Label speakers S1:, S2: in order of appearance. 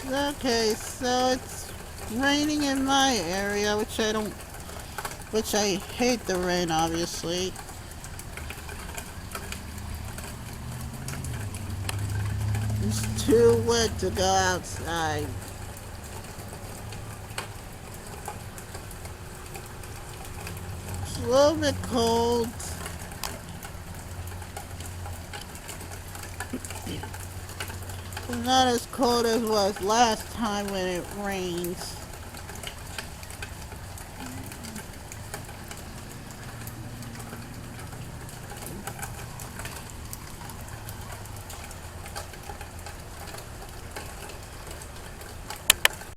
S1: Okay, so it's raining in my area, which I hate the rain, obviously. It's too wet to go outside. It's a little bit cold. It's not as cold as it was last time when it rains.